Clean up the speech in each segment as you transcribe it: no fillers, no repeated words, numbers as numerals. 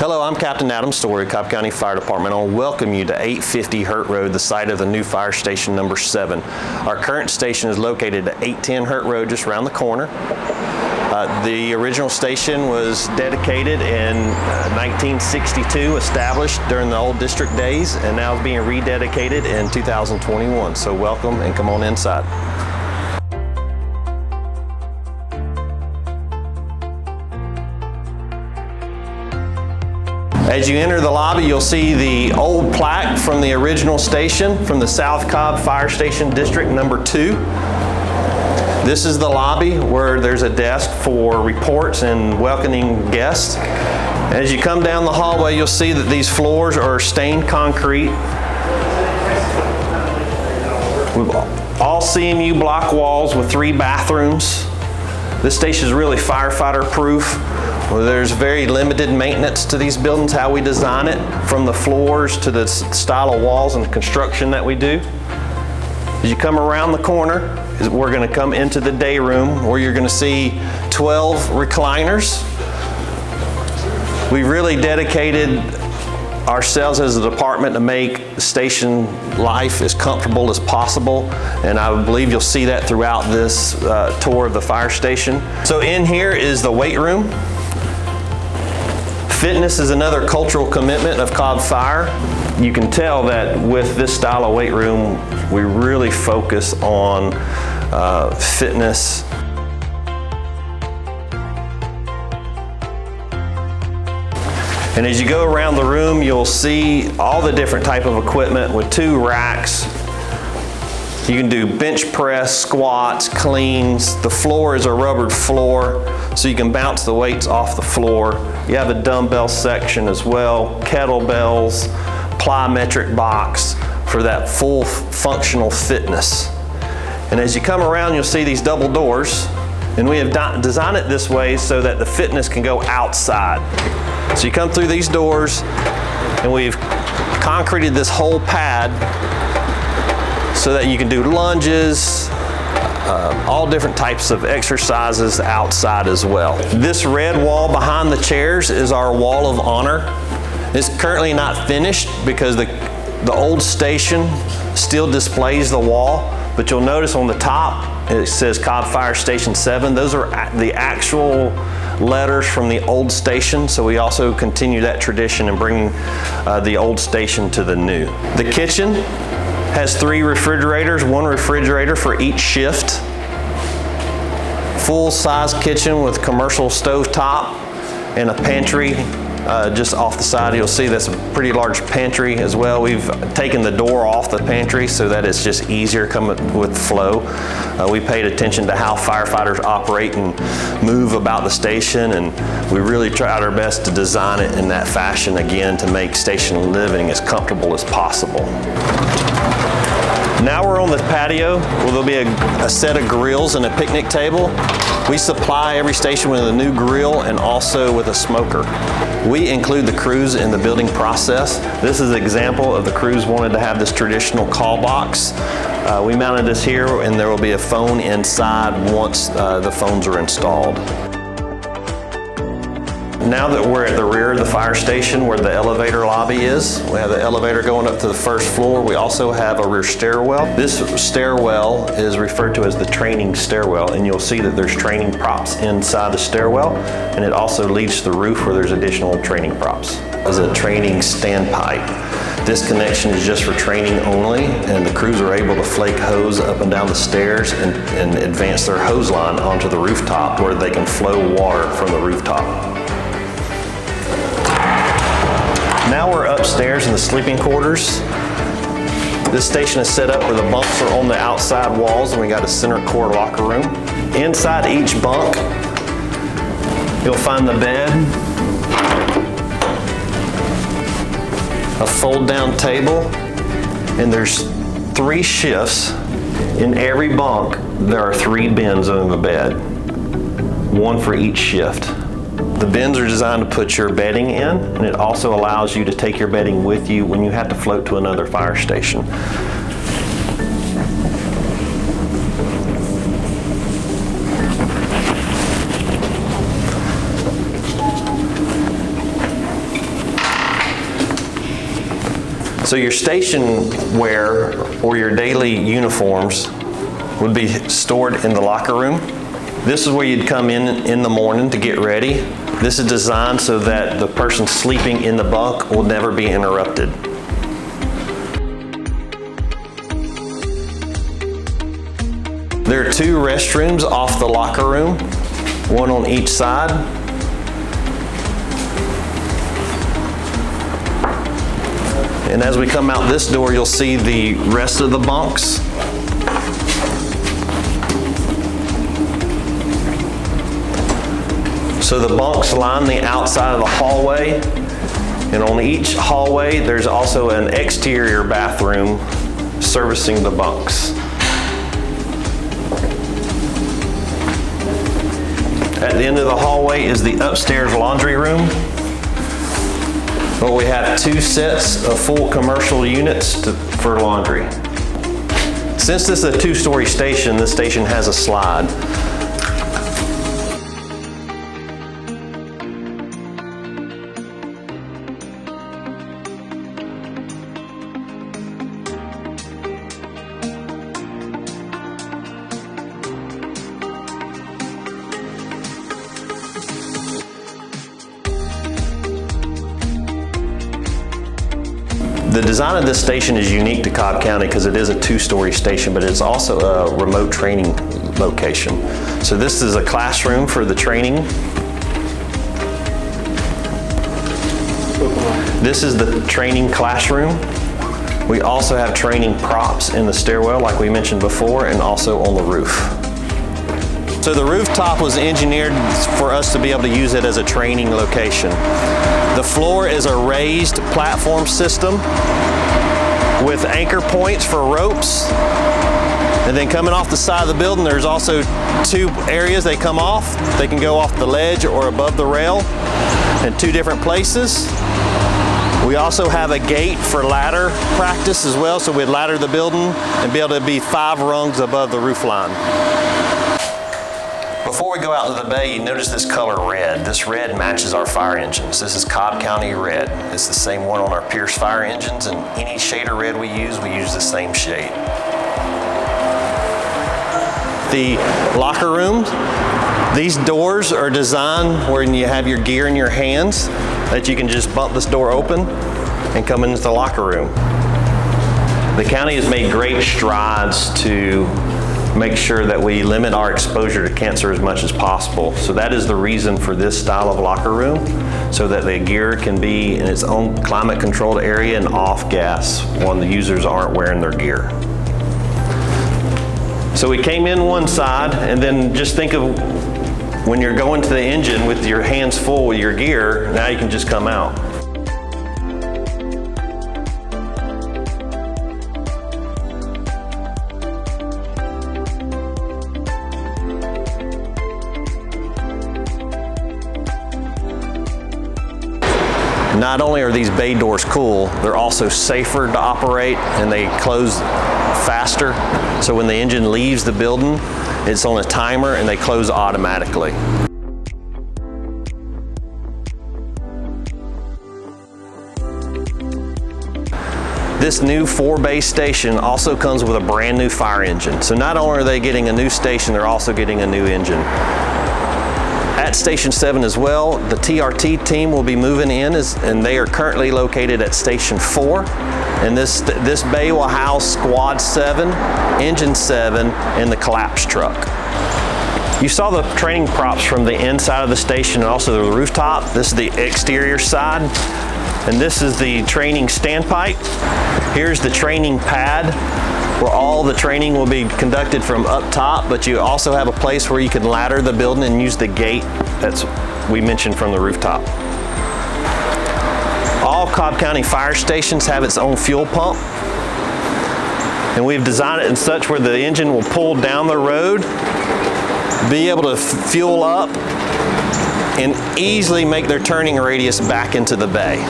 Hello, I'm Captain Adam Story, Cobb County Fire Department. I'll welcome you to 850 Hurt Road, the site of the new fire station number 7. Our current station is located at 810 Hurt Road, just around the corner. The original station was dedicated in 1962, established during the old district days, and now is being rededicated in 2021. So welcome and come on inside. As you enter the lobby, you'll see the old plaque from the original station, from the South Cobb Fire Station District number 2. This is the lobby where there's a desk for reports and welcoming guests. As you come down the hallway, you'll see that these floors are stained concrete. We've all CMU block walls with 3 bathrooms. This station is really firefighter proof. Well, there's very limited maintenance to these buildings, how we design it, from the floors to the style of walls and construction that we do. As you come around the corner, we're going to come into the day room where you're going to see 12 recliners. We really dedicated ourselves as a department to make station life as comfortable as possible, and I believe you'll see that throughout this tour of the fire station. So in here is the weight room. Fitness is another cultural commitment of Cobb Fire. You can tell that with this style of weight room, we really focus on fitness. And as you go around the room, you'll see all the different type of equipment with 2 racks. You can do bench press, squats, cleans. The floor is a rubbered floor, so you can bounce the weights off the floor. You have a dumbbell section as well, kettlebells, plyometric box for that full functional fitness. And as you come around, you'll see these double doors, and we have designed it this way so that the fitness can go outside. So you come through these doors, and we've concreted this whole pad so that you can do lunges, all different types of exercises outside as well. This red wall behind the chairs is our wall of honor. It's currently not finished because the old station still displays the wall, but you'll notice on the top it says Cobb Fire Station 7. Those are the actual letters from the old station, so we also continue that tradition and bring the old station to the new. The kitchen has 3 refrigerators, 1 refrigerator for each shift. Full-size kitchen with commercial stove top and a pantry just off the side. You'll see that's a pretty large pantry as well. We've taken the door off the pantry so that it's just easier coming with flow. We paid attention to how firefighters operate and move about the station, and we really tried our best to design it in that fashion again to make station living as comfortable as possible. Now we're on the patio where there'll be a set of grills and a picnic table. We supply every station with a new grill and also with a smoker. We include the crews in the building process. This is an example of the crews wanted to have this traditional call box. We mounted this here, and there will be a phone inside once the phones are installed. Now that we're at the rear of the fire station where the elevator lobby is, we have the elevator going up to the first floor. We also have a rear stairwell. This stairwell is referred to as the training stairwell, and you'll see that there's training props inside the stairwell, and it also leads to the roof where there's additional training props. As a training standpipe. This connection is just for training only, and the crews are able to flake hose up and down the stairs and advance their hose line onto the rooftop where they can flow water from the rooftop. Now we're upstairs in the sleeping quarters. This station is set up where the bunks are on the outside walls, and we got a center core locker room. Inside each bunk, you'll find the bed, a fold-down table, and there's 3 shifts. In every bunk, there are 3 bins on the bed, 1 for each shift. The bins are designed to put your bedding in, and it also allows you to take your bedding with you when you have to float to another fire station. So your station wear or your daily uniforms would be stored in the locker room. This is where you'd come in the morning to get ready. This is designed so that the person sleeping in the bunk will never be interrupted. There are 2 restrooms off the locker room, one on each side. And as we come out this door, you'll see the rest of the bunks. So the bunks line the outside of the hallway, and on each hallway there's also an exterior bathroom servicing the bunks. At the end of the hallway is the upstairs laundry room, where we have 2 sets of full commercial units for laundry. Since this is a 2-story station, this station has a slide. The design of this station is unique to Cobb County because it is a 2-story station, but it's also a remote training location. So this is a classroom for the training. This is the training classroom. We also have training props in the stairwell, like we mentioned before, and also on the roof. So the rooftop was engineered for us to be able to use it as a training location. The floor is a raised platform system with anchor points for ropes. And then coming off the side of the building, there's also 2 areas they come off. They can go off the ledge or above the rail in 2 different places. We also have a gate for ladder practice as well, so we'd ladder the building and be able to be 5 rungs above the roof line. Before we go out to the bay, you notice this color red. This red matches our fire engines. This is Cobb County red. It's the same one on our Pierce fire engines, and any shade of red we use the same shade. The locker rooms, these doors are designed where you have your gear in your hands, that you can just bump this door open and come into the locker room. The county has made great strides to make sure that we limit our exposure to cancer as much as possible. So that is the reason for this style of locker room, so that the gear can be in its own climate controlled area and off gas when the users aren't wearing their gear. So we came in one side, and then just think of when you're going to the engine with your hands full with your gear, now you can just come out. Not only are these bay doors cool, they're also safer to operate, and they close faster. So when the engine leaves the building, it's on a timer and they close automatically. This new 4-bay station also comes with a brand new fire engine. So not only are they getting a new station, they're also getting a new engine. At Station 7 as well, the TRT team will be moving in, and they are currently located at Station 4. And this bay will house Squad 7, Engine 7, and the collapse truck. You saw the training props from the inside of the station and also the rooftop. This is the exterior side, and this is the training standpipe. Here's the training pad, where all the training will be conducted from up top, but you also have a place where you can ladder the building and use the gate that's we mentioned from the rooftop. All Cobb County fire stations have its own fuel pump, and we've designed it in such where the engine will pull down the road, be able to fuel up, and easily make their turning radius back into the bay.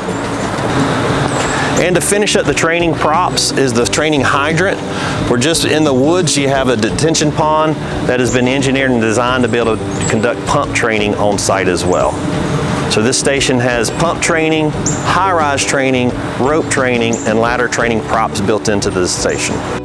And to finish up the training props is the training hydrant. We're just in the woods. You have a detention pond that has been engineered and designed to be able to conduct pump training on site as well. So this station has pump training, high-rise training, rope training, and ladder training props built into the station.